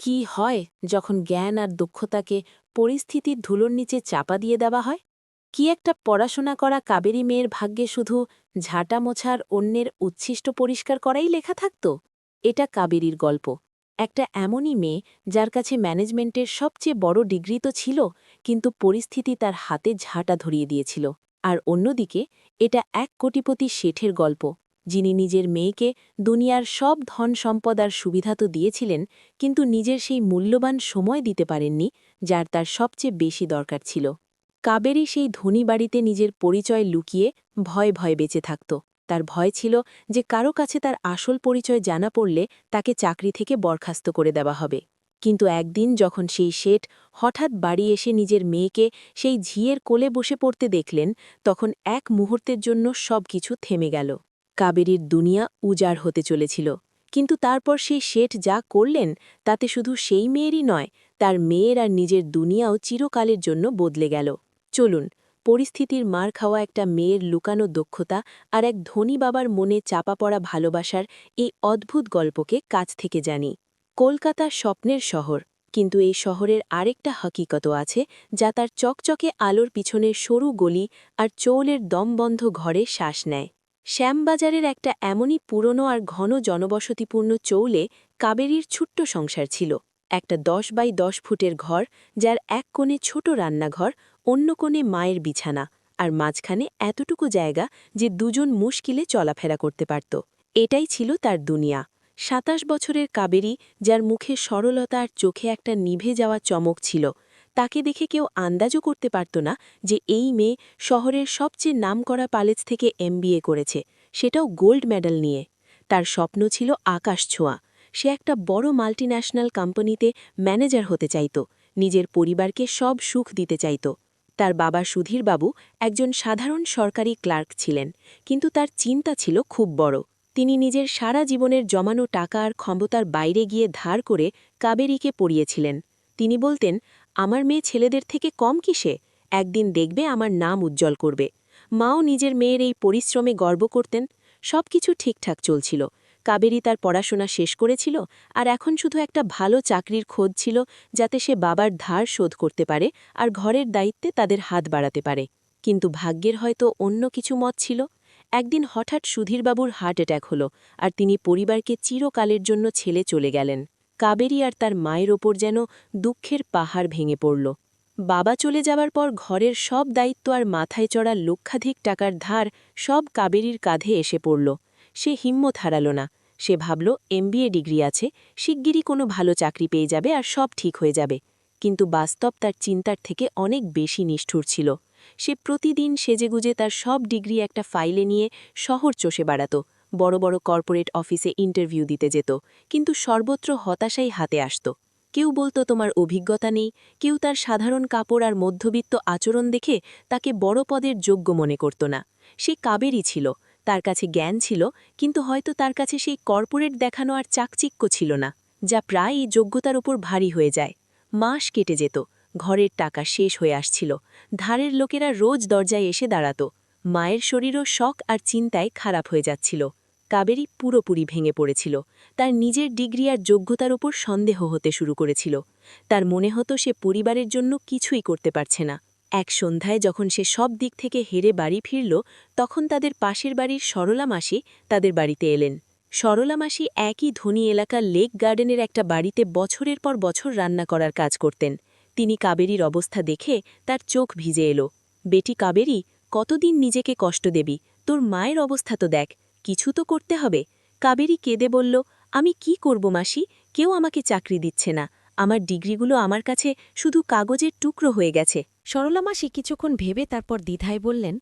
কি হয় যখন জ্ঞান আর দক্ষতাকে পরিস্থিতির ধুলোর নিচে চাপা দিয়ে দেওয়া হয়? কি একটা পড়াশোনা করা কাবেরী মেয়ের ভাগ্যে শুধু ঝাঁটা মোছার অন্যের উচ্ছিষ্ট পরিষ্কার করাই লেখা থাকত? এটা কাবেরীর গল্প। একটা এমনই মেয়ে যার কাছে ম্যানেজমেন্টের সবচেয়ে বড় ডিগ্রি তো ছিল, কিন্তু পরিস্থিতি তার হাতে ঝাঁটা ধরিয়ে দিয়েছিল। আর অন্যদিকে এটা এক কোটিপতি শেঠের গল্প, যিনি নিজের মেয়েকে দুনিয়ার সব ধন সম্পদ আর সুবিধা তো দিয়েছিলেন, কিন্তু নিজের সেই মূল্যবান সময় দিতে পারেননি যার তার সবচেয়ে বেশি দরকার ছিল। কাবেরী সেই ধনী বাড়িতে নিজের পরিচয় লুকিয়ে ভয়ে ভয়ে বেঁচে থাকত। তার ভয় ছিল যে কারো কাছে তার আসল পরিচয় জানা পড়লে তাকে চাকরি থেকে বরখাস্ত করে দেওয়া হবে। কিন্তু একদিন যখন সেই শেঠ হঠাৎ বাড়ি এসে নিজের মেয়েকে সেই ঝিয়ের কোলে বসে পড়তে দেখলেন, তখন এক মুহূর্তের জন্য সব কিছু থেমে গেল। কাবেরীর দুনিয়া উজাড় হতে চলেছিল, কিন্তু তারপর সেই শেঠ যা করলেন তাতে শুধু সেই মেয়েরই নয়, তার মেয়ের আর নিজের দুনিয়াও চিরকালের জন্য বদলে গেল। চলুন, পরিস্থিতির মার খাওয়া একটা মেয়ের লুকানো দক্ষতা আর এক ধনী বাবার মনে চাপা পড়া ভালোবাসার এই অদ্ভুত গল্পকে কাছ থেকে জানি। কলকাতা স্বপ্নের শহর, কিন্তু এই শহরের আরেকটা হকিকতও আছে যা তার চকচকে আলোর পিছনের সরু গলি আর চৌলের দমবন্ধ ঘরে শ্বাস নেয়। শ্যামবাজারের একটা এমনই পুরনো আর ঘন জনবসতিপূর্ণ চৌলে কাবেরীর ছোট্ট সংসার ছিল। একটা 10 বাই 10 ফুটের ঘর, যার এক কোণে ছোট রান্নাঘর, অন্য কোণে মায়ের বিছানা, আর মাঝখানে এতটুকু জায়গা যে দুজন মুশকিলে চলাফেরা করতে পারত। এটাই ছিল তার দুনিয়া। 27 বছরের কাবেরী, যার মুখে সরলতা আর চোখে একটা নিভে যাওয়া চমক ছিল, তাকে দেখে কেউ আন্দাজও করতে পারত না যে এই মেয়ে শহরের সবচেয়ে নামকরা কলেজ থেকে MBA করেছে, সেটাও গোল্ড মেডেল নিয়ে। তার স্বপ্ন ছিল আকাশ ছোঁয়া। সে একটা বড় মাল্টিন্যাশনাল কোম্পানিতে ম্যানেজার হতে চাইত, নিজের পরিবারকে সব সুখ দিতে চাইত। তার বাবা সুধীরবাবু একজন সাধারণ সরকারি ক্লার্ক ছিলেন, কিন্তু তার চিন্তা ছিল খুব বড়। তিনি নিজের সারা জীবনের জমানো টাকা আর ক্ষমতার বাইরে গিয়ে ধার করে কাবেরীকে পড়িয়েছিলেন। তিনি বলতেন, আমার মেয়ে ছেলেদের থেকে কম কিসে? একদিন দেখবে আমার নাম উজ্জ্বল করবে। মাও নিজের মেয়ের এই পরিশ্রমে গর্ব করতেন। সবকিছু ঠিকঠাক চলছিল। কাবেরী তার পড়াশোনা শেষ করেছিল, আর এখন শুধু একটা ভালো চাকরির খোঁজ ছিল, যাতে সে বাবার ধার শোধ করতে পারে আর ঘরের দায়িত্বে তাদের হাত বাড়াতে পারে। কিন্তু ভাগ্যের হয়তো অন্য কিছু মত ছিল। একদিন হঠাৎ সুধীরবাবুর হার্ট অ্যাটাক হলো, আর তিনি পরিবারকে চিরকালের জন্য ছেলে চলে গেলেন। কাবেরী আর তার মায়ের ওপর যেন দুঃখের পাহাড় ভেঙে পড়ল। বাবা চলে যাবার পর ঘরের সব দায়িত্ব আর মাথায় চড়া লক্ষাধিক টাকার ধার সব কাবেরীর কাঁধে এসে পড়ল। সে হিম্মত হারাল না। সে ভাবল, MBA ডিগ্রি আছে, শিগগিরই কোনো ভালো চাকরি পেয়ে যাবে আর সব ঠিক হয়ে যাবে। কিন্তু বাস্তব তার চিন্তার থেকে অনেক বেশি নিষ্ঠুর ছিল। সে প্রতিদিন সেজেগুজে তার সব ডিগ্রি একটা ফাইলে নিয়ে শহর চষে বেড়াত, বড় বড় কর্পোরেট অফিসে ইন্টারভিউ দিতে যেত, কিন্তু সর্বত্র হতাশাই হাতে আসত। কেউ বলতো তোমার অভিজ্ঞতা নেই, কেউ তার সাধারণ কাপড় আর মধ্যবিত্ত আচরণ দেখে তাকে বড় পদের যোগ্য মনে করত না। সে কাবেরী ছিল, তার কাছে জ্ঞান ছিল, কিন্তু হয়তো তার কাছে সেই কর্পোরেট দেখানো আর চাকচিক্য ছিল না, যা প্রায় এই যোগ্যতার উপর ভারী হয়ে যায়। মাস কেটে যেত, ঘরের টাকা শেষ হয়ে আসছিল, ধারের লোকেরা রোজ দরজায় এসে দাঁড়াত, মায়ের শরীরও শখ আর চিন্তায় খারাপ হয়ে যাচ্ছিল। কাবেরী পুরোপুরি ভেঙে পড়েছিল। তার নিজের ডিগ্রি আর যোগ্যতার ওপর সন্দেহ হতে শুরু করেছিল। তার মনে হতো সে পরিবারের জন্য কিছুই করতে পারছে না। এক সন্ধ্যায় যখন সে সব দিক থেকে হেরে বাড়ি ফিরল, তখন তাদের পাশের বাড়ির সরলা মাসি তাদের বাড়িতে এলেন। সরলা মাসি একই ধনী এলাকার লেক গার্ডেনের একটা বাড়িতে বছরের পর বছর রান্না করার কাজ করতেন। তিনি কাবেরীর অবস্থা দেখে তার চোখ ভিজে এলো। বেটি কাবেরী, কতদিন নিজেকে কষ্ট দেবি? তোর মায়ের অবস্থা তো দেখ, কিছু তো করতে হবে। কাবেরী কেঁদে বলল, আমি কি করব মাসি? কেউ আমাকে চাকরি দিচ্ছে না। আমার ডিগ্রিগুলো আমার কাছে শুধু কাগজের টুকরো হয়ে গেছে। সরলা মাসি কিছুক্ষণ ভেবে তারপর দ্বিধায় বললেন,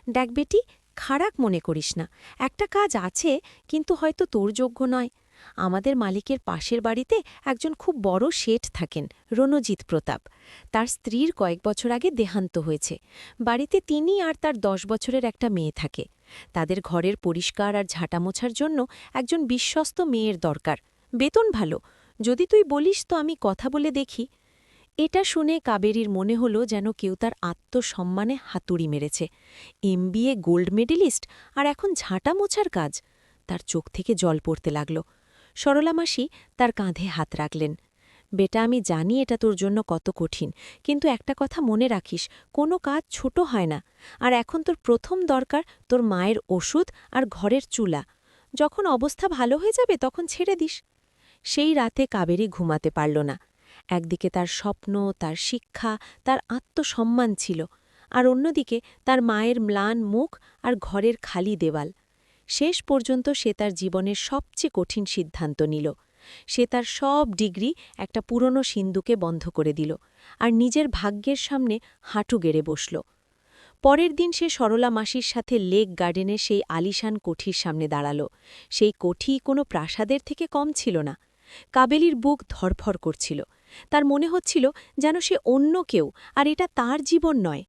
দেখ বেটি, খারাপ মনে করিস না। একটা কাজ আছে, কিন্তু হয়তো তোর যোগ্য নয়। আমাদের মালিকের পাশের বাড়িতে একজন খুব বড় শেঠ থাকেন, রণজিৎ প্রতাপ। তার স্ত্রীর কয়েক বছর আগে দেহান্ত হয়েছে। বাড়িতে তিনি আর তার 10 বছরের একটা মেয়ে থাকে। তাদের ঘরের পরিষ্কার আর ঝাঁটা মোছার জন্য একজন বিশ্বস্ত মেয়ের দরকার। বেতন ভালো। যদি তুই বলিস তো আমি কথা বলে দেখি। এটা শুনে কাবেরীর মনে হলো যেন কেউ তার আত্মসম্মানে হাতুড়ি মেরেছে। MBA গোল্ড মেডেলিস্ট, আর এখন ঝাঁটা মোছার কাজ! তার চোখ থেকে জল পড়তে লাগল। সরলা মাসি তার কাঁধে হাত রাখলেন। বেটা, আমি জানি এটা তোর জন্য কত কঠিন, কিন্তু একটা কথা মনে রাখিস, কোনো কাজ ছোট হয় না। আর এখন তোর প্রথম দরকার তোর মায়ের ওষুধ আর ঘরের চুলা। যখন অবস্থা ভালো হয়ে যাবে তখন ছেড়ে দিস। সেই রাতে কাবেরী ঘুমাতে পারল না। একদিকে তার স্বপ্ন, তার শিক্ষা, তার আত্মসম্মান ছিল, আর অন্যদিকে তার মায়ের ম্লান মুখ আর ঘরের খালি দেওয়াল। শেষ পর্যন্ত সে তার জীবনের সবচেয়ে কঠিন সিদ্ধান্ত নিল। সে তার সব ডিগ্রি একটা পুরনো সিন্ধুকে বন্ধ করে দিল, আর নিজের ভাগ্যের সামনে হাঁটু গেড়ে বসল। পরের দিন সে সরলা মাসির সাথে লেক গার্ডেনের সেই আলিশান কোঠির সামনে দাঁড়াল। সেই কোঠি কোনো প্রাসাদের থেকে কম ছিল না। কাবেলীর বুক ধরফর করছিল। তার মনে হচ্ছিল যেন সে অন্য কেউ, আর এটা তার জীবন নয়।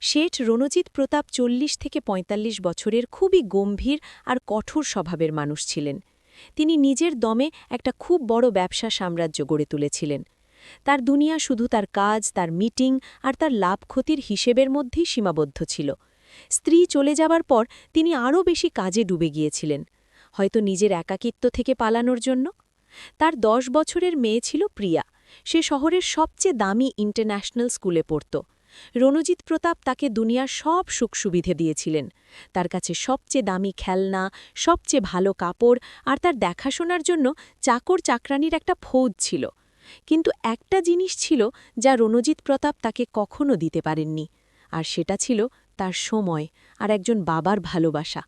শেঠ রণজিৎ প্রতাপ ৪০ থেকে ৪৫ বছরের খুবই গম্ভীর আর কঠোর স্বভাবের মানুষ ছিলেন। তিনি নিজের দমে একটা খুব বড় ব্যবসা সাম্রাজ্য গড়ে তুলেছিলেন। তার দুনিয়া শুধু তার কাজ, তার মিটিং আর তার লাভ ক্ষতির হিসেবের মধ্যেই সীমাবদ্ধ ছিল। স্ত্রী চলে যাবার পর তিনি আরও বেশি কাজে ডুবে গিয়েছিলেন, হয়তো নিজের একাকিত্ব থেকে পালানোর জন্য। তার ১০ বছরের মেয়ে ছিল প্রিয়া। সে শহরের সবচেয়ে দামি ইন্টারন্যাশনাল স্কুলে পড়ত। রণজিৎ প্রতাপ তাকে দুনিয়ার সব সুখ সুবিধে দিয়েছিলেন। তার কাছে সবচেয়ে দামি খেলনা, সবচেয়ে ভালো কাপড়, আর তার দেখাশোনার জন্য চাকর চাকরানির একটা ফৌজ ছিল। কিন্তু একটা জিনিস ছিল যা রণজিৎ প্রতাপ তাকে কখনো দিতে পারেননি, আর সেটা ছিল তার সময় আর একজন বাবার ভালোবাসা।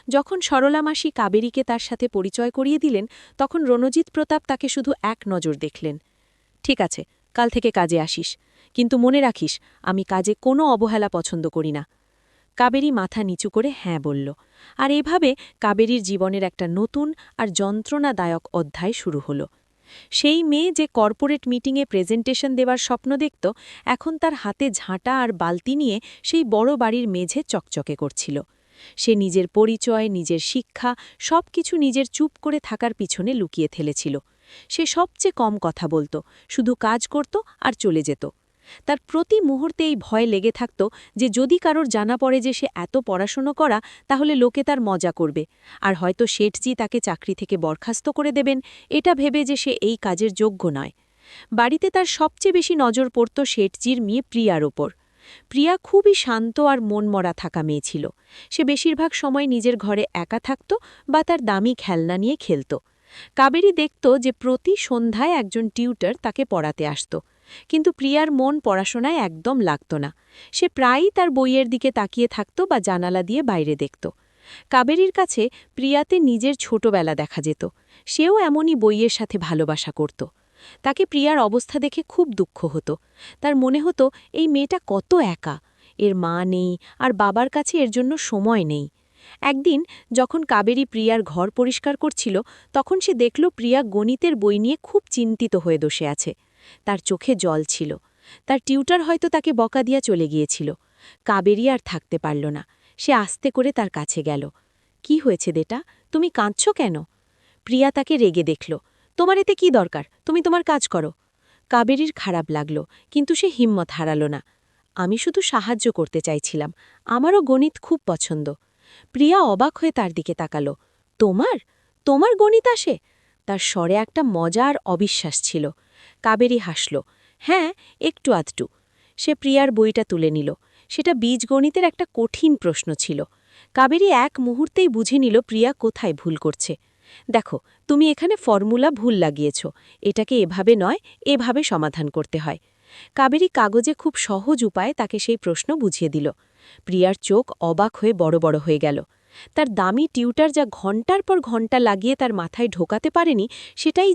যখন সরলা মাসি কাবেরীকে তার সাথে পরিচয় করিয়ে দিলেন, তখন রণজিৎ প্রতাপ তাকে শুধু এক নজর দেখলেন। ঠিক আছে, কাল থেকে কাজে আসিস, কিন্তু মনে রাখিস, আমি কাজে কোনো অবহেলা পছন্দ করি না। কাবেরী মাথা নিচু করে হ্যাঁ বলল, আর এভাবে কাবেরীর জীবনের একটা নতুন আর যন্ত্রণাদায়ক অধ্যায় শুরু হলো। সেই মেয়ে যে কর্পোরেট মিটিংয়ে প্রেজেন্টেশন দেওয়ার স্বপ্ন দেখত, এখন তার হাতে ঝাঁটা আর বালতি নিয়ে সেই বড় বাড়ির মেঝে চকচকে করছিল। সে নিজের পরিচয়, নিজের শিক্ষা, সবকিছু নিজের চুপ করে থাকার পিছনে লুকিয়ে ফেলেছিল। সে সবচেয়ে কম কথা বলত, শুধু কাজ করত আর চলে যেত। তার প্রতি মুহূর্তে এই ভয় লেগে থাকত যে যদি কারোর জানা পড়ে যে সে এত পড়াশুনো করা, তাহলে লোকে তার মজা করবে, আর হয়তো শেঠজি তাকে চাকরি থেকে বরখাস্ত করে দেবেন, এটা ভেবে যে সে এই কাজের যোগ্য নয়। বাড়িতে তার সবচেয়ে বেশি নজর পড়ত শেঠজির মেয়ে প্রিয়ার ওপর। প্রিয়া খুবই শান্ত আর মনমরা থাকা মেয়ে ছিল। সে বেশিরভাগ সময় নিজের ঘরে একা থাকত বা তার দামি খেলনা নিয়ে খেলত। কাবেরী দেখত যে প্রতি সন্ধ্যায় একজন টিউটর তাকে পড়াতে আসত, কিন্তু প্রিয়ার মন পড়াশোনায় একদম লাগত না। সে প্রায়ই তার বইয়ের দিকে তাকিয়ে থাকত বা জানালা দিয়ে বাইরে দেখত। কাবেরীর কাছে প্রিয়াতে নিজের ছোটবেলা দেখা যেত। সেও এমনই বইয়ের সাথে ভালোবাসা করত। তাকে প্রিয়ার অবস্থা দেখে খুব দুঃখ হতো। তার মনে হতো এই মেয়েটা কত একা, এর মা নেই আর বাবার কাছে এর জন্য সময় নেই। একদিন যখন কাবেরী প্রিয়ার ঘর পরিষ্কার করছিল, তখন সে দেখল প্রিয়া গণিতের বই নিয়ে খুব চিন্তিত হয়ে বসে আছে। তার চোখে জল ছিল। তার টিউটর হয়তো তাকে বকা দিয়া চলে গিয়েছিল। কাবেরী আর থাকতে পারল না। সে আস্তে করে তার কাছে গেল। কি হয়েছে বেটা, তুমি কাঁদছ কেন? প্রিয়া তাকে রেগে দেখল। তোমার এতে কি দরকার, তুমি তোমার কাজ করো। কাবেরীর খারাপ লাগল, কিন্তু সে হিম্মত হারাল না। আমি শুধু সাহায্য করতে চাইছিলাম, আমারও গণিত খুব পছন্দ। প্রিয়া অবাক হয়ে তার দিকে তাকাল। তোমার তোমার গণিত আসে? তার স্বরে একটা মজা আর অবিশ্বাস ছিল। কাবেরী হাসল। হ্যাঁ, একটু আধটু। সে প্রিয়ার বইটা তুলে নিল। সেটা বীজগণিতের একটা কঠিন প্রশ্ন ছিল। কাবেরী এক মুহূর্তেই বুঝে নিল প্রিয়া কোথায় ভুল করছে। দেখো, তুমি এখানে ফর্মুলা ভুল লাগিয়েছ, এটাকে এভাবে নয়, এভাবে সমাধান করতে হয়। কাবেরী কাগজে খুব সহজ উপায়ে তাকে সেই প্রশ্ন বুঝিয়ে দিল। প্রিয়ার চোখ অবাক হয়ে বড় বড় হয়ে গেল। তার দামি টিউটার যা ঘণ্টার পর ঘণ্টা লাগিয়ে তার মাথায় ঢোকাতে পারেনি, সেটাই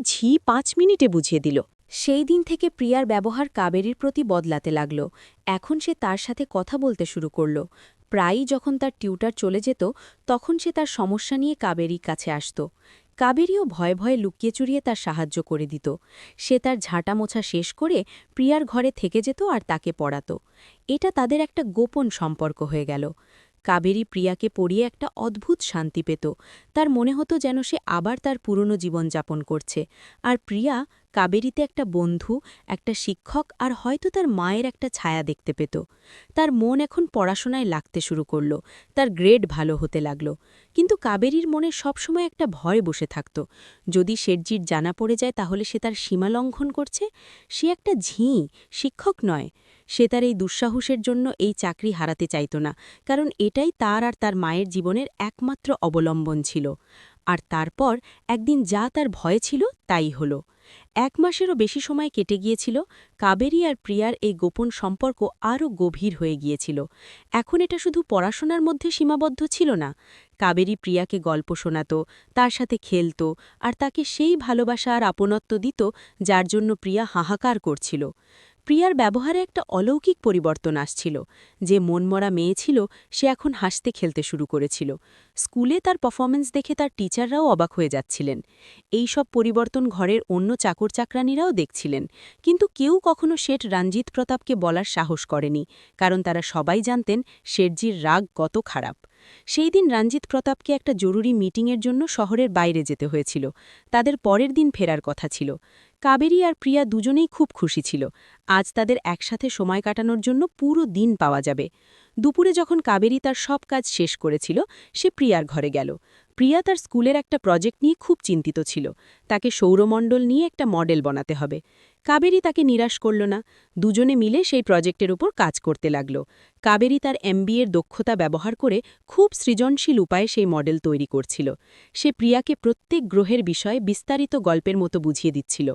৫ মিনিটে বুঝিয়ে দিল। সেই দিন থেকে প্রিয়ার ব্যবহার কাবেরীর প্রতি বদলাতে লাগল। এখন সে তার সাথে কথা বলতে শুরু করল। প্রায়ই যখন তার টিউটার চলে যেত, তখন সে তার সমস্যা নিয়ে কাবেরীর কাছে আসত। কাবেরীও ভয়ে ভয়ে লুকিয়ে চুরিয়ে তার সাহায্য করে দিত। সে তার ঝাঁটা মোছা শেষ করে প্রিয়ার ঘরে থেকে যেত আর তাকে পড়াত। এটা তাদের একটা গোপন সম্পর্ক হয়ে গেল। কাবেরী প্রিয়াকে পড়িয়ে একটা অদ্ভুত শান্তি পেত। তার মনে হতো যেন সে আবার তার পুরনো জীবনযাপন করছে, আর প্রিয়া কাবেরীতে একটা বন্ধু, একটা শিক্ষক আর হয়তো তার মায়ের একটা ছায়া দেখতে পেত। তার মন এখন পড়াশোনায় লাগতে শুরু করল, তার গ্রেড ভালো হতে লাগল। কিন্তু কাবেরীর মনে সবসময় একটা ভয় বসে থাকত, যদি শেঠজির জানা পড়ে যায় তাহলে সে তার সীমা লঙ্ঘন করছে। সে একটা ঝিঁ, শিক্ষক নয়। সে তার এই দুঃসাহসের জন্য এই চাকরি হারাতে চাইত না, কারণ এটাই তার আর তার মায়ের জীবনের একমাত্র অবলম্বন ছিল। আর তারপর একদিন যা তার ভয় ছিল তাই হল। 1 মাসেরও বেশি সময় কেটে গিয়েছিল। কাবেরী আর প্রিয়ার এই গোপন সম্পর্ক আরও গভীর হয়ে গিয়েছিল। এখন এটা শুধু পড়াশোনার মধ্যে সীমাবদ্ধ ছিল না। কাবেরী প্রিয়াকে গল্প শোনাত, তার সাথে খেলত, আর তাকে সেই ভালোবাসা আর আপনত্ব দিত যার জন্য প্রিয়া হাহাকার করছিল। প্রিয়ার ব্যবহারে একটা অলৌকিক পরিবর্তন আসছিল। যে মনমরা মেয়ে ছিল সে এখন হাসতে খেলতে শুরু করেছিল। স্কুলে তার পারফরমেন্স দেখে তার টিচাররাও অবাক হয়ে যাচ্ছিলেন। এই সব পরিবর্তন ঘরের অন্য চাকর-চাকরানীরাও দেখছিলেন, কিন্তু কেউ কখনো শেঠ রঞ্জিত প্রতাপকে বলার সাহস করেনি, কারণ তারা সবাই জানতেন শেঠজির রাগ কত খারাপ। সেই দিন রঞ্জিত প্রতাপকে একটা জরুরি মিটিংয়ের জন্য শহরের বাইরে যেতে হয়েছিল। তাদের পরের দিন ফেরার কথা ছিল। কাবেরী আর প্রিয়া দুজনেই খুব খুশি ছিল। আজ তাদের একসাথে সময় কাটানোর জন্য পুরো দিন পাওয়া যাবে। দুপুরে যখন কাবেরী তার সব কাজ শেষ করেছিল, সে প্রিয়ার ঘরে গেল। প্রিয়া তার স্কুলের একটা প্রজেক্ট নিয়ে খুব চিন্তিত ছিল। তাকে সৌরমণ্ডল নিয়ে একটা মডেল বানাতে হবে। কাবেরী তাকে নিরাশ করল না। দুজনে মিলে সেই প্রজেক্টের উপর কাজ করতে লাগল। কাবেরী তার এমবিএর দক্ষতা ব্যবহার করে খুব সৃজনশীল উপায়ে সেই মডেল তৈরি করছিল। সে প্রিয়াকে প্রত্যেক গ্রহের বিষয়ে বিস্তারিত গল্পের মতো বুঝিয়ে দিচ্ছিল।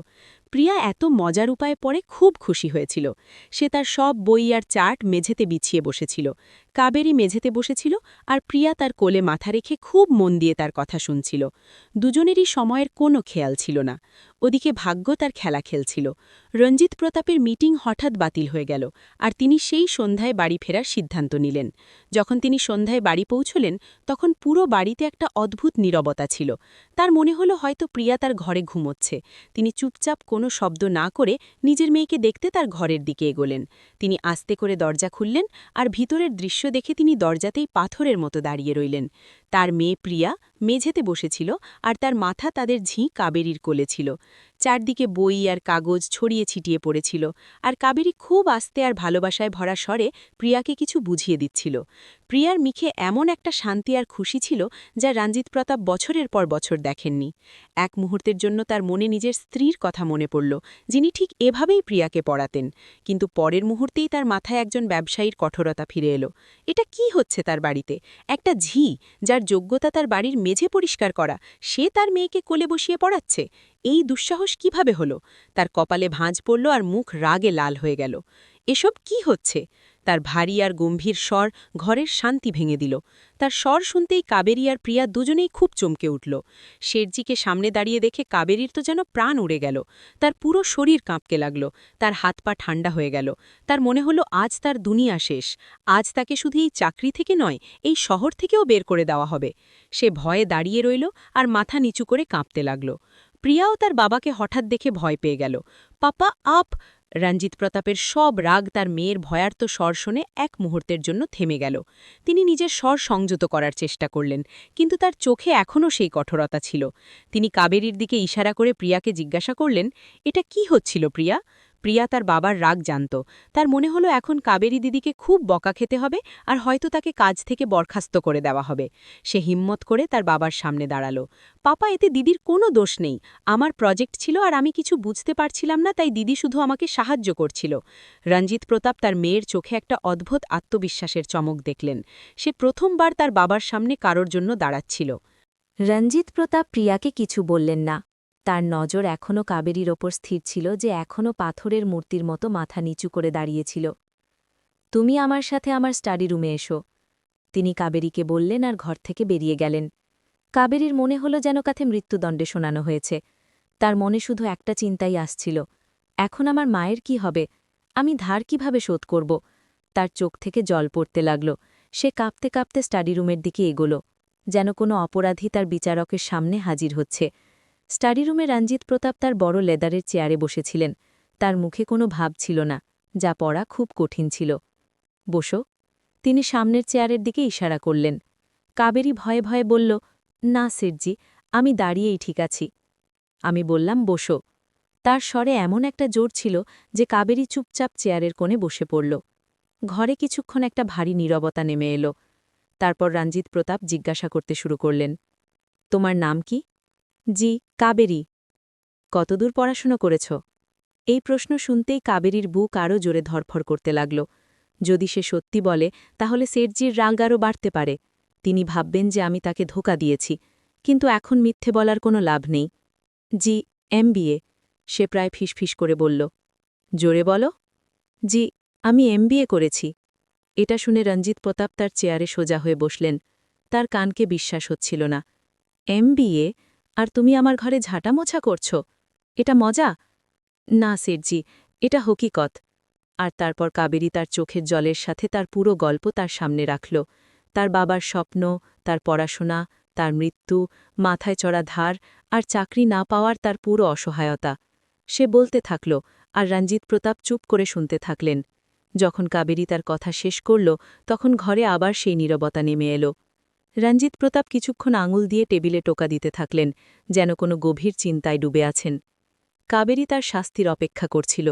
প্রিয়া এত মজার উপায়ে পড়ে খুব খুশি হয়েছিল। সে তার সব বই আর চার্ট মেঝেতে বিছিয়ে বসেছিল। কাবেরী মেঝেতে বসেছিল, আর প্রিয়া তার কোলে মাথা রেখে খুব মন দিয়ে তার কথা শুনছিল। দুজনেরই সময়ের কোনো খেয়াল ছিল না। ওদিকে ভাগ্য তার খেলা খেলছিল। রঞ্জিত প্রতাপের মিটিং হঠাৎ বাতিল হয়ে গেল, আর তিনি সেই সন্ধ্যায় বাড়ি ফেরার সিদ্ধান্ত নিলেন। যখন তিনি সন্ধ্যায় বাড়ি পৌঁছলেন, তখন পুরো বাড়িতে একটা অদ্ভুত নীরবতা ছিল। তার মনে হলো হয়তো প্রিয়া তার ঘরে ঘুমোচ্ছে। তিনি চুপচাপ কোনো শব্দ না করে নিজের মেয়েকে দেখতে তার ঘরের দিকে এগোলেন। তিনি আস্তে করে দরজা খুললেন, আর ভিতরের দৃশ্য দেখে তিনি দরজাতেই পাথরের মতো দাঁড়িয়ে রইলেন। তার মেয়ে প্রিয়া মেঝেতে বসেছিল, আর তার মাথা তাদের ঝিঁ কাবেরীর কোলে ছিল। চারদিকে বই আর কাগজ ছড়িয়ে ছিটিয়ে পড়েছিল, আর কাবেরী খুব আস্তে আর ভালোবাসায় ভরা স্বরে প্রিয়াকে কিছু বুঝিয়ে দিচ্ছিল। প্রিয়ার মুখে এমন একটা শান্তি আর খুশি ছিল যা রঞ্জিত প্রতাপ বছরের পর বছর দেখেননি। এক মুহূর্তের জন্য তার মনে নিজের স্ত্রীর কথা মনে পড়ল, যিনি ঠিক এভাবেই প্রিয়াকে পড়াতেন। কিন্তু পরের মুহূর্তেই তার মাথায় একজন ব্যবসায়ীর কঠোরতা ফিরে এলো। এটা কি হচ্ছে তার বাড়িতে? একটা ঝি, যার যোগ্যতা তার বাড়ির মেঝে পরিষ্কার করা, সে তার মেয়েকে কোলে বসিয়ে পড়াচ্ছে। এই দুঃসাহস কিভাবে হলো? তার কপালে ভাঁজ পড়ল, আর মুখ রাগে লাল হয়ে গেল। এসব কি হচ্ছে? তার ভারী আর গম্ভীর স্বর ঘরের শান্তি ভেঙে দিল। তার স্বর শুনতেই কাবেরী আর প্রিয়া দুজনেই খুব চমকে উঠল। শেঠজিকে সামনে দাঁড়িয়ে দেখে কাবেরীর তো যেন প্রাণ উড়ে গেল। তার পুরো শরীর কাঁপতে লাগল, তার হাত পা ঠান্ডা হয়ে গেল। তার মনে হলো আজ তার দুনিয়া শেষ। আজ তাকে শুধু এই চাকরি থেকে নয়, এই শহর থেকেও বের করে দেওয়া হবে। সে ভয়ে দাঁড়িয়ে রইল, আর মাথা নিচু করে কাঁপতে লাগল। প্রিয়াও তার বাবাকে হঠাৎ দেখে ভয় পেয়ে গেল। পাপা আপ! রঞ্জিত প্রতাপের সব রাগ তার মেয়ের ভয়ার্ত স্বর শুনে এক মুহূর্তের জন্য থেমে গেল। তিনি নিজের স্বর সংযত করার চেষ্টা করলেন, কিন্তু তার চোখে এখনও সেই কঠোরতা ছিল। তিনি কাবেরীর দিকে ইশারা করে প্রিয়াকে জিজ্ঞাসা করলেন, এটা কি হচ্ছিল প্রিয়া? প্রিয়া তার বাবার রাগ জানত। তার মনে হলো এখন কাবেরী দিদিকে খুব বকা খেতে হবে, আর হয়তো তাকে কাজ থেকে বরখাস্ত করে দেওয়া হবে। সে হিম্মত করে তার বাবার সামনে দাঁড়ালো। পাপা, এতে দিদির কোনো দোষ নেই। আমার প্রজেক্ট ছিল আর আমি কিছু বুঝতে পারছিলাম না, তাই দিদি শুধু আমাকে সাহায্য করছিল। রঞ্জিত প্রতাপ তার মেয়ের চোখে একটা অদ্ভুত আত্মবিশ্বাসের চমক দেখলেন। সে প্রথমবার তার বাবার সামনে কারোর জন্য দাঁড়াচ্ছিল। রঞ্জিত প্রতাপ প্রিয়াকে কিছু বললেন না। তার নজর এখনও কাবেরীর ওপর স্থির ছিল, যে এখনও পাথরের মূর্তির মতো মাথা নিচু করে দাঁড়িয়েছিল। তুমি আমার সাথে আমার স্টাডি রুমে এসো, তিনি কাবেরীকে বললেন, আর ঘর থেকে বেরিয়ে গেলেন। কাবেরীর মনে হলো যেন কাছে মৃত্যুদণ্ডে শোনানো হয়েছে। তার মনে শুধু একটা চিন্তাই আসছিল, এখন আমার মায়ের কি হবে? আমি ধার কিভাবে শোধ করব? তার চোখ থেকে জল পড়তে লাগল। সে কাঁপতে কাঁপতে স্টাডি রুমের দিকে এগোল, যেন কোনো অপরাধী তার বিচারকের সামনে হাজির হচ্ছে। স্টাডি রুমে রঞ্জিত প্রতাপ তার বড় লেদারের চেয়ারে বসেছিলেন। তার মুখে কোনো ভাব ছিল না, যা পড়া খুব কঠিন ছিল। বসো, তিনি সামনের চেয়ারের দিকে ইশারা করলেন। কাবেরী ভয়ে ভয়ে বলল, না শেঠজি, আমি দাঁড়িয়েই ঠিক আছি। আমি বললাম, বসো। তার স্বরে এমন একটা জোর ছিল যে কাবেরী চুপচাপ চেয়ারের কোণে বসে পড়ল। ঘরে কিছুক্ষণ একটা ভারী নীরবতা নেমে এলো। তারপর রঞ্জিত প্রতাপ জিজ্ঞাসা করতে শুরু করলেন, তোমার নাম কি? জি, কাবেরী। কতদূর পড়াশুনো করেছ? এই প্রশ্ন শুনতেই কাবেরীর বুক আরও জোরে ধরফর করতে লাগল। যদি সে সত্যি বলে তাহলে সেটজির রাগ আরও বাড়তে পারে। তিনি ভাববেন যে আমি তাকে ধোঁকা দিয়েছি, কিন্তু এখন মিথ্যে বলার কোনো লাভ নেই। জি, এমবিএ, সে প্রায় ফিসফিস করে বলল। জোরে বলো। জি, আমি এমবিএ করেছি। এটা শুনে রঞ্জিত প্রতাপ তার চেয়ারে সোজা হয়ে বসলেন। তার কানকে বিশ্বাস হচ্ছিল না। এমবিএ? আর তুমি আমার ঘরে ঝাঁটা মোছা করছ? এটা মজা? না সেটজি, এটা হকিকত। আর তারপর কাবেরী তার চোখের জলের সাথে তার পুরো গল্প তার সামনে রাখল। তার বাবার স্বপ্ন, তার পড়াশোনা, তার মৃত্যু, মাথায় চড়া ধার আর চাকরি না পাওয়ার তার পুরো অসহায়তা। সে বলতে থাকল, আর রঞ্জিত প্রতাপ চুপ করে শুনতে থাকলেন। যখন কাবেরী তার কথা শেষ করল, তখন ঘরে আবার সেই নীরবতা নেমে এলো। রঞ্জিত প্রতাপ কিছুক্ষণ আঙুল দিয়ে টেবিলে টোকা দিতে থাকলেন, যেন কোনো গভীর চিন্তায় ডুবে আছেন। কাবেরী তার শাস্তির অপেক্ষা করছিল।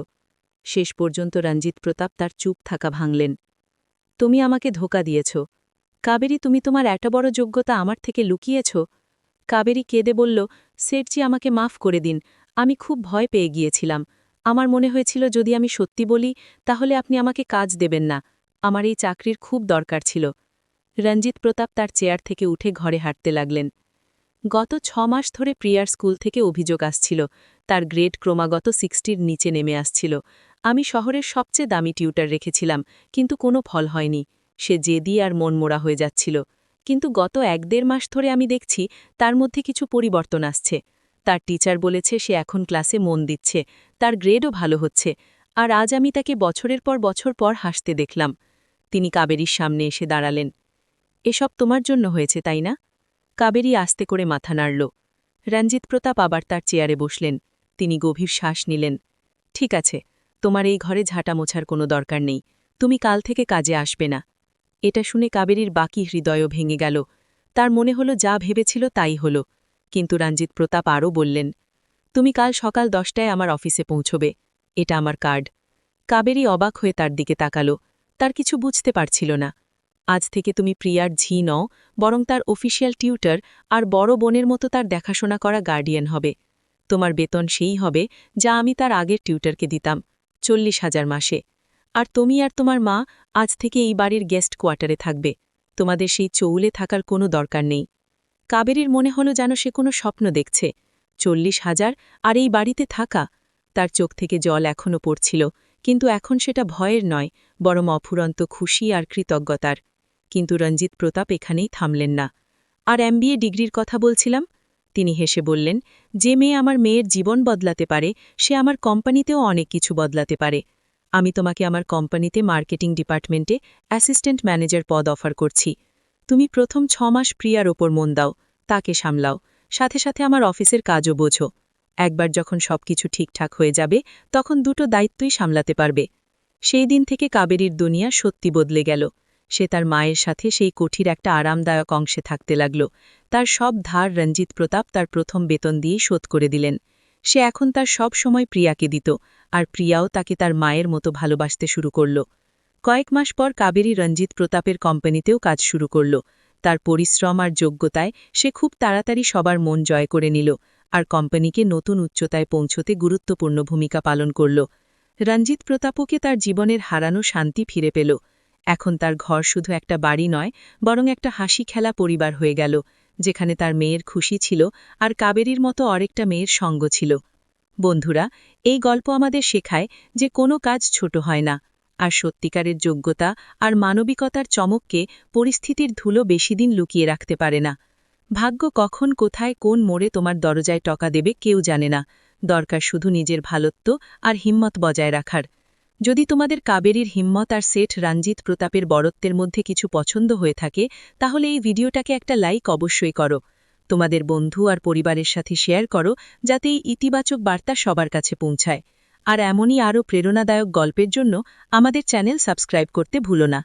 শেষ পর্যন্ত রঞ্জিত প্রতাপ তার চুপ থাকা ভাঙলেন। তুমি আমাকে ধোঁকা দিয়েছ কাবেরী, তুমি তোমার এত বড় যোগ্যতা আমার থেকে লুকিয়েছ। কাবেরী কেঁদে বলল, সেটজি আমাকে মাফ করে দিন, আমি খুব ভয় পেয়ে গিয়েছিলাম। আমার মনে হয়েছিল যদি আমি সত্যি বলি তাহলে আপনি আমাকে কাজ দেবেন না। আমার এই চাকরির খুব দরকার ছিল। রঞ্জিত প্রতাপ তার চেয়ার থেকে উঠে ঘরে হাঁটতে লাগলেন। গত 6 মাস ধরে প্রিয়ার স্কুল থেকে অভিযোগ আসছিল, তার গ্রেড ক্রমাগত 60-র নিচে নেমে আসছিল। আমি শহরের সবচেয়ে দামি টিউটার রেখেছিলাম, কিন্তু কোনো ফল হয়নি। সে জেদি আর মনমোড়া হয়ে যাচ্ছিল। কিন্তু গত 1-1.5 মাস ধরে আমি দেখছি তার মধ্যে কিছু পরিবর্তন আসছে। তার টিচার বলেছে সে এখন ক্লাসে মন দিচ্ছে, তার গ্রেডও ভালো হচ্ছে। আর আজ আমি তাকে বছরের পর বছর পর হাসতে দেখলাম। তিনি কাবেরীর সামনে এসে দাঁড়ালেন। এসব তোমার জন্য হয়েছে, তাই না? কাবেরী আস্তে করে মাথা নাড়ল। রঞ্জিত প্রতাপ আবার তার চেয়ারে বসলেন। তিনি গভীর শ্বাস নিলেন। ঠিক আছে, তোমার এই ঘরে ঝাঁটা মোছার কোনো দরকার নেই। তুমি কাল থেকে কাজে আসবে না। এটা শুনে কাবেরীর বাকি হৃদয়ও ভেঙে গেল। তার মনে হলো যা ভেবেছিল তাই হল। কিন্তু রঞ্জিত প্রতাপ আরও বললেন, তুমি কাল সকাল 10টায় আমার অফিসে পৌঁছবে। এটা আমার কার্ড। কাবেরী অবাক হয়ে তার দিকে তাকাল। তার কিছু বুঝতে পারছিল না। আজ থেকে তুমি প্রিয়ার ঝি নও, বরং তার অফিসিয়াল টিউটর আর বড় বোনের মতো তার দেখাশোনা করা গার্ডিয়ান হবে। তোমার বেতন সেই হবে যা আমি তার আগের টিউটরকে দিতাম, 40,000 মাসে। আর তুমি আর তোমার মা আজ থেকে এই বাড়ির গেস্ট কোয়ার্টারে থাকবে। তোমাদের সেই চৌলে থাকার কোনো দরকার নেই। কাবেরীর মনে হলো যেন সে কোনো স্বপ্ন দেখছে। 40,000 আর এই বাড়িতে থাকা। তার চোখ থেকে জল এখনও পড়ছিল, কিন্তু এখন সেটা ভয়ের নয়, বরং অফুরন্ত খুশি আর কৃতজ্ঞতার। কিন্তু রঞ্জিত প্রতাপ এখানেই থামলেন না। আর এমবিএ ডিগ্রির কথা বলছিলাম? তিনি হেসে বললেন, যে মেয়ে আমার মেয়ের জীবন বদলাতে পারে সে আমার কোম্পানিতেও অনেক কিছু বদলাতে পারে। আমি তোমাকে আমার কোম্পানিতে মার্কেটিং ডিপার্টমেন্টে অ্যাসিস্ট্যান্ট ম্যানেজার পদ অফার করছি। তুমি প্রথম 6 মাস প্রিয়ার ওপর মন দাও, তাকে সামলাও, সাথে সাথে আমার অফিসের কাজও বোঝো। একবার যখন সবকিছু ঠিকঠাক হয়ে যাবে তখন দুটো দায়িত্বই সামলাতে পারবে। সেই দিন থেকে কাবেরীর দুনিয়া সত্যি বদলে গেল। সে তার মায়ের সাথে সেই কঠির একটা আরামদায়ক অংশে থাকতে লাগল। তার সব ধার রঞ্জিত প্রতাপ তার প্রথম বেতন দিয়েই শোধ করে দিলেন। সে এখন তার সব সময় প্রিয়াকে দিত, আর প্রিয়াও তাকে তার মায়ের মতো ভালোবাসতে শুরু করল। কয়েক মাস পর কাবেরী রঞ্জিত প্রতাপের কোম্পানিতেও কাজ শুরু করল। তার পরিশ্রম আর যোগ্যতায় সে খুব তাড়াতাড়ি সবার মন জয় করে নিল, আর কোম্পানিকে নতুন উচ্চতায় পৌঁছতে গুরুত্বপূর্ণ ভূমিকা পালন করল। রঞ্জিত প্রতাপকে তার জীবনের হারানো শান্তি ফিরে পেল। এখন তার ঘর শুধু একটা বাড়ি নয়, বরং একটা হাসি খেলা পরিবার হয়ে গেল, যেখানে তার মেয়ের খুশি ছিল আর কাবেরীর মতো আরেকটা মেয়ের সঙ্গ ছিল। বন্ধুরা, এই গল্প আমাদের শেখায় যে কোনো কাজ ছোট হয় না, আর সত্যিকারের যোগ্যতা আর মানবিকতার চমককে পরিস্থিতির ধুলো বেশিদিন লুকিয়ে রাখতে পারে না। ভাগ্য কখন কোথায় কোন মোড়ে তোমার দরজায় টকা দেবে কেউ জানে না। দরকার শুধু নিজের ভালোত্ব আর হিম্মত বজায় রাখার। যদি তোমাদের কাবেরীর হিম্মত আর সেঠ রঞ্জিত প্রতাপের বড়ত্বের মধ্যে কিছু পছন্দ হয়ে থাকে, তাহলে এই ভিডিওটাকে একটা লাইক অবশ্যই করো। তোমাদের বন্ধু আর পরিবারের সাথে শেয়ার করো, যাতে এই ইতিবাচক বার্তা সবার কাছে পৌঁছায়। আর এমনই আরও প্রেরণাদায়ক গল্পের জন্য আমাদের চ্যানেল সাবস্ক্রাইব করতে ভুলো না।